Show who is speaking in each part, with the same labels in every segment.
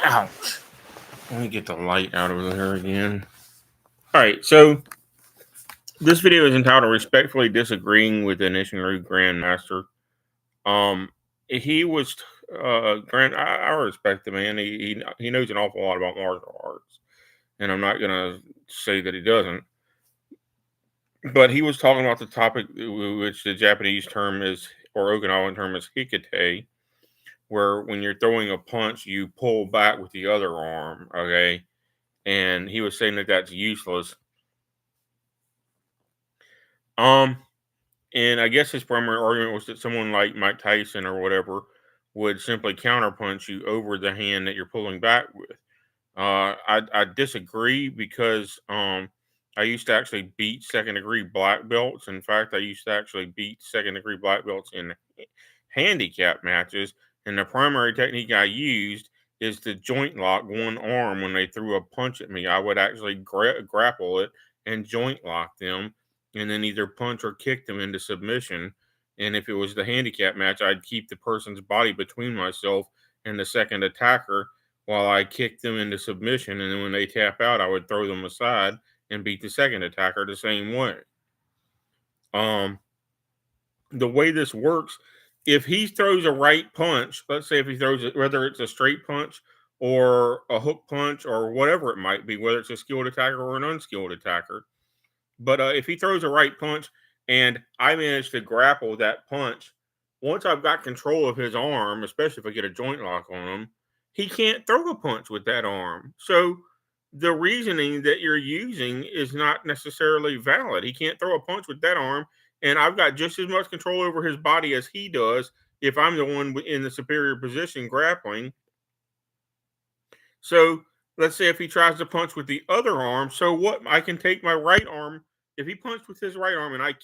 Speaker 1: Ouch. Let me get the light out of there again. Alright, so this video is entitled Respectfully Disagreeing with an Isshinryu Grandmaster. He was, I respect the man. He knows an awful lot about martial arts. And I'm not going to say that he doesn't. But he was talking about the topic, which the Japanese term is, or Okinawan term is Hikite, where when you're throwing a punch, you pull back with the other arm, okay? And he was saying that that's useless. And I guess his primary argument was that someone like Mike Tyson or whatever would simply counterpunch you over the hand that you're pulling back with. I disagree because I used to actually beat second degree black belts. In fact, I used to actually beat second degree black belts in handicap matches. And the primary technique I used is to joint lock one arm when they threw a punch at me. I would actually grapple it and joint lock them, and then either punch or kick them into submission. And if it was the handicap match, I'd keep the person's body between myself and the second attacker while I kicked them into submission. And then when they tap out, I would throw them aside and beat the second attacker the same way. The way this works, if he throws a right punch, let's say if he throws it, whether it's a straight punch or a hook punch or whatever it might be, whether it's a skilled attacker or an unskilled attacker, but if he throws a right punch and I manage to grapple that punch, once I've got control of his arm, especially if I get a joint lock on him, he can't throw a punch with that arm. So the reasoning that you're using is not necessarily valid. He can't throw a punch with that arm, and I've got just as much control over his body as he does if I'm the one in the superior position grappling. So let's say if he tries to punch with the other arm, so what? I can take my right arm. If he punched with his right arm and I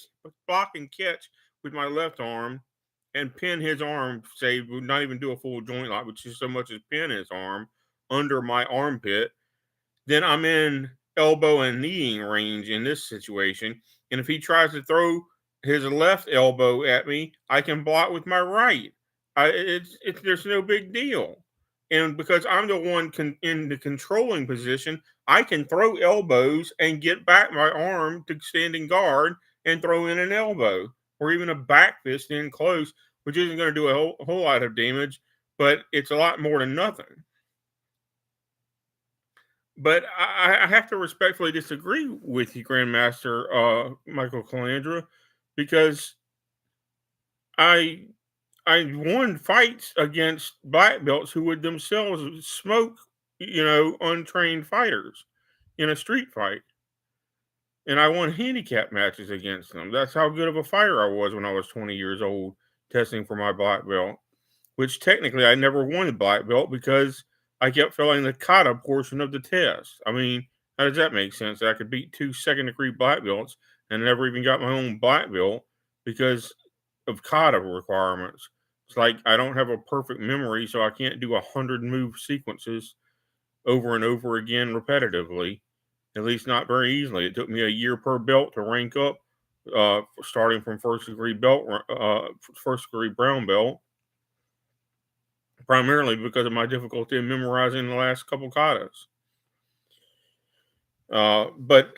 Speaker 1: block and catch with my left arm and pin his arm, say, would not even do a full joint lock, which is so much as pin his arm under my armpit, then I'm in elbow and kneeing range in this situation. And if he tries to throw his left elbow at me, I can block with my right. There's no big deal. And because I'm the one in the controlling position, I can throw elbows and get back my arm to standing guard and throw in an elbow or even a back fist in close, which isn't going to do a whole lot of damage, but it's a lot more than nothing. But I have to respectfully disagree with you, Grandmaster Michael Calandra, because I won fights against black belts who would themselves smoke, untrained fighters in a street fight. And I won handicap matches against them. That's how good of a fighter I was when I was 20 years old, testing for my black belt, which technically I never won a black belt because I kept failing the kata portion of the test. I mean, how does that make sense? I could beat 2 second degree black belts and never even got my own black belt because of kata requirements. It's like I don't have a perfect memory, so I can't do 100 move sequences over and over again repetitively, at least not very easily. It took me a year per belt to rank up, starting from first degree brown belt, primarily because of my difficulty in memorizing the last couple katas. But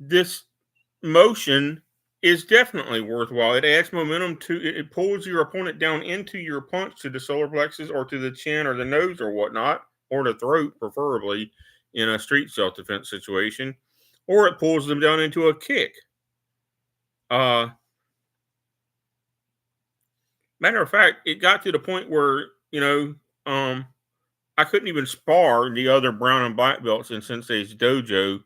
Speaker 1: this motion is definitely worthwhile. It adds momentum it pulls your opponent down into your punch to the solar plexus or to the chin or the nose or whatnot, or the throat, preferably in a street self-defense situation, or it pulls them down into a kick. Matter of fact, it got to the point where, I couldn't even spar the other brown and black belts in Sensei's dojo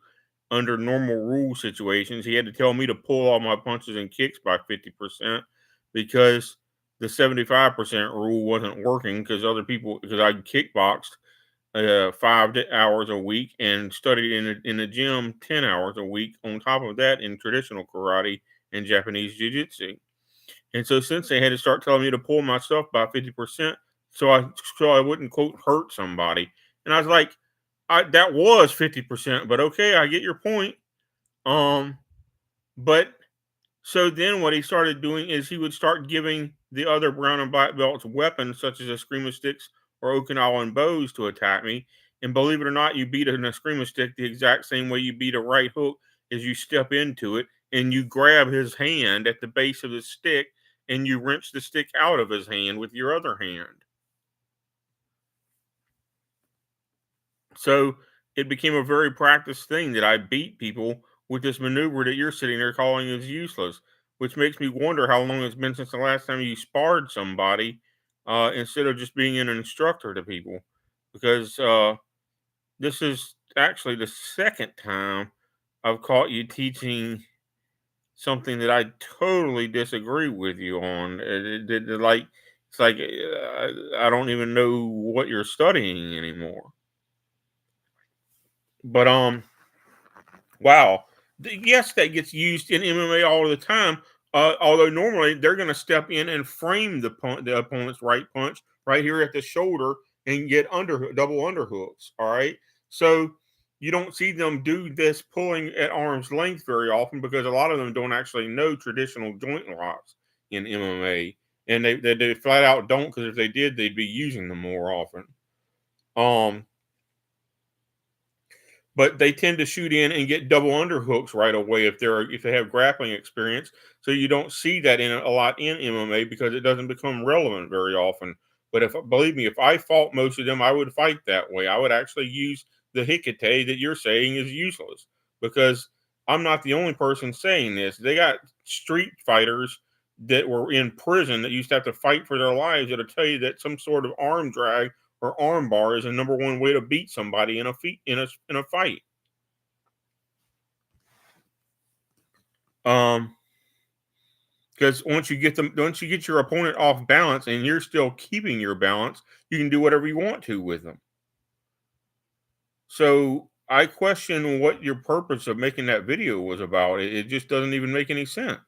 Speaker 1: under normal rule situations. He had to tell me to pull all my punches and kicks by 50% because the 75% rule wasn't working because I kickboxed 5 hours a week and studied in the gym 10 hours a week on top of that in traditional karate and Japanese jiu-jitsu. And so Sensei had to start telling me to pull my stuff by 50% so I wouldn't, quote, hurt somebody. And I was like, that was 50%, but okay, I get your point. But so then what he started doing is he would start giving the other brown and black belts weapons such as a screamer sticks or Okinawan bows to attack me. And believe it or not, you beat an eskrima stick the exact same way you beat a right hook, is you step into it and you grab his hand at the base of the stick and you wrench the stick out of his hand with your other hand. So it became a very practiced thing that I beat people with this maneuver that you're sitting there calling is useless, which makes me wonder how long it's been since the last time you sparred somebody, instead of just being an instructor to people. Because this is actually the second time I've caught you teaching something that I totally disagree with you on. Like it's like I don't even know what you're studying anymore. But wow. Yes, that gets used in MMA all the time. Although normally they're going to step in and frame the opponent's right punch right here at the shoulder and get double underhooks. All right, so you don't see them do this pulling at arm's length very often because a lot of them don't actually know traditional joint locks in MMA, and they flat out don't, because if they did, they'd be using them more often. Um, but they tend to shoot in and get double underhooks right away if they have grappling experience. So you don't see that in a lot in MMA because it doesn't become relevant very often. But if believe me, if I fought most of them, I would fight that way. I would actually use the Hikite that you're saying is useless, because I'm not the only person saying this. They got street fighters that were in prison that used to have to fight for their lives that'll tell you that some sort of arm drag or arm bar is the number one way to beat somebody in a fight. Um, because once you get your opponent off balance and you're still keeping your balance, you can do whatever you want to with them. So I question what your purpose of making that video was about. It just doesn't even make any sense.